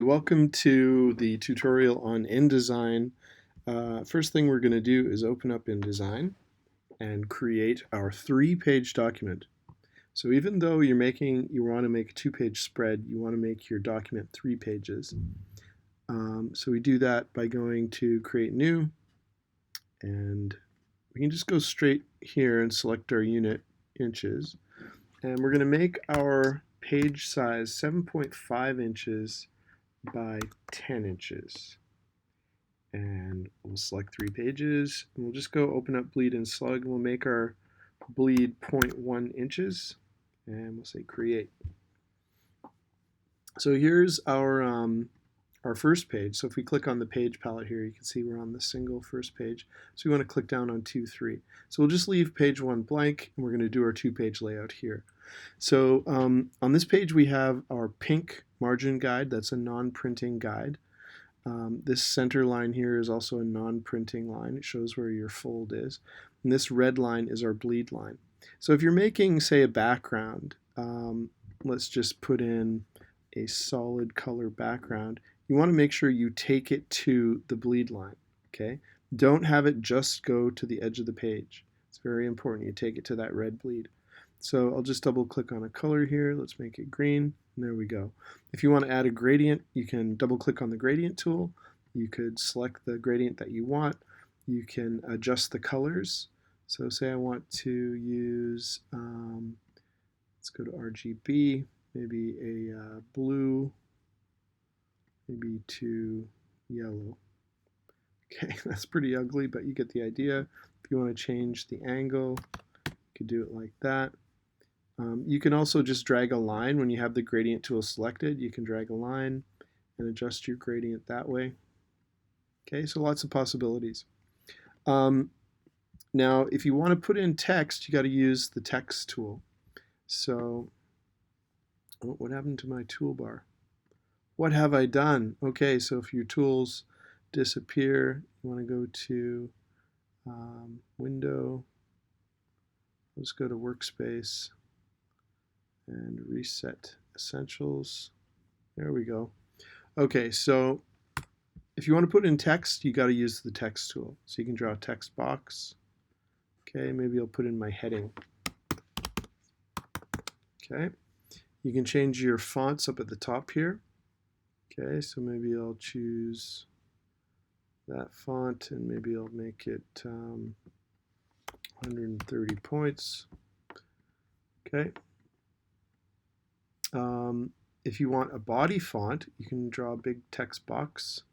Welcome to the tutorial on InDesign. First thing we're going to do is open up InDesign and create our 3-page document. So even though you want to make a 2-page spread, you want to make your document 3 pages. So we do that by going to Create New, and we can just go straight here and select our unit inches. And we're going to make our page size 7.5 inches by 10 inches. And we'll select 3 pages, and we'll just go open up bleed and slug, and we'll make our bleed 0.1 inches, and we'll say create. So here's our first page. So if we click on the page palette here, you can see we're on the single first page. So we want to click down on 2, 3. So we'll just leave page 1 blank, and we're going to do our 2-page layout here. So on this page we have our pink margin guide. That's a non-printing guide. This center line here is also a non-printing line. It shows where your fold is. And this red line is our bleed line. So if you're making, say, a background, let's just put in a solid color background. You want to make sure you take it to the bleed line. Okay? Don't have it just go to the edge of the page. It's very important you take it to that red bleed. So I'll just double click on a color here. Let's make it green. And there we go. If you want to add a gradient, you can double click on the gradient tool. You could select the gradient that you want. You can adjust the colors. So say I want to use, let's go to RGB, maybe a blue, maybe to yellow. Okay, that's pretty ugly, but you get the idea. If you want to change the angle, you could do it like that. You can also just drag a line when you have the gradient tool selected. You can drag a line and adjust your gradient that way. Okay, so lots of possibilities. Now, if you want to put in text, you got to use the text tool. So, what happened to my toolbar? What have I done? Okay, so if your tools disappear, you want to go to Window. Let's go to Workspace and reset Essentials. There we go. Okay, so if you want to put in text, you got to use the text tool. So you can draw a text box. Okay, maybe I'll put in my heading. Okay, you can change your fonts up at the top here. Okay, so maybe I'll choose that font, and maybe I'll make it 130 points. Okay. If you want a body font, you can draw a big text box.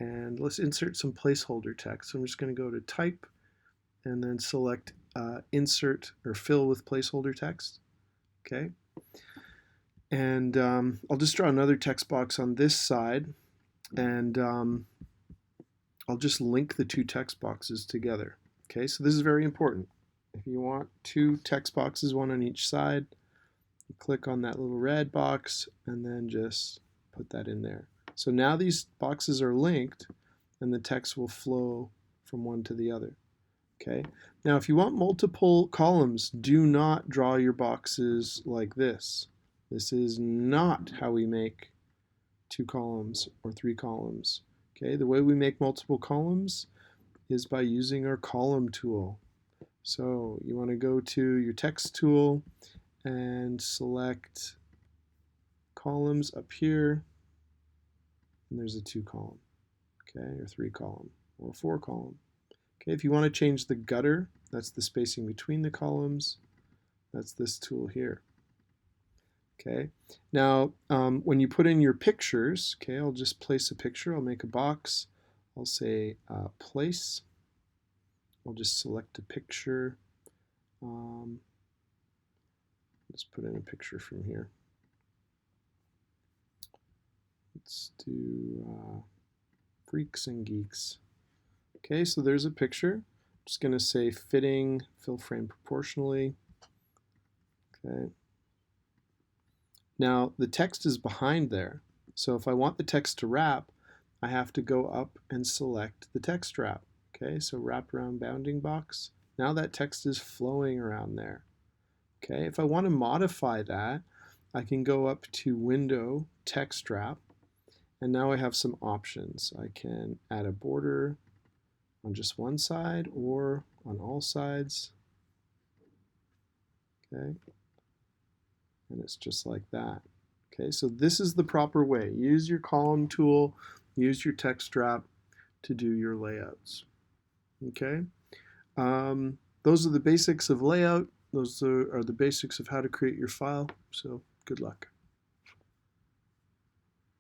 And let's insert some placeholder text. So I'm just going to go to Type and then select Insert or Fill with Placeholder Text. Okay. And I'll just draw another text box on this side, and I'll just link the 2 text boxes together. Okay, so this is very important. If you want 2 text boxes, one on each side, you click on that little red box and then just put that in there. So now these boxes are linked, and the text will flow from one to the other. Okay. Now, if you want multiple columns, do not draw your boxes like this. This is not how we make 2 columns or 3 columns. Okay, the way we make multiple columns is by using our column tool. So you want to go to your text tool and select columns up here, and there's a 2 column, okay, or 3 column, or 4 column. Okay, if you want to change the gutter, that's the spacing between the columns, that's this tool here. Okay, now when you put in your pictures, okay, I'll just place a picture. I'll make a box. I'll say place. I'll just select a picture. Let's put in a picture from here. Let's do Freaks and Geeks. Okay, so there's a picture. I'm just going to say fitting, fill frame proportionally. Okay. Now, the text is behind there, so if I want the text to wrap, I have to go up and select the text wrap. Okay, so wrap around bounding box. Now that text is flowing around there. Okay, if I want to modify that, I can go up to Window, Text Wrap, And now I have some options. I can add a border on just one side or on all sides. Okay, and it's just like that. Okay, so this is the proper way. Use your column tool, use your text wrap to do your layouts. Okay, those are the basics of layout. Those are the basics of how to create your file. So good luck.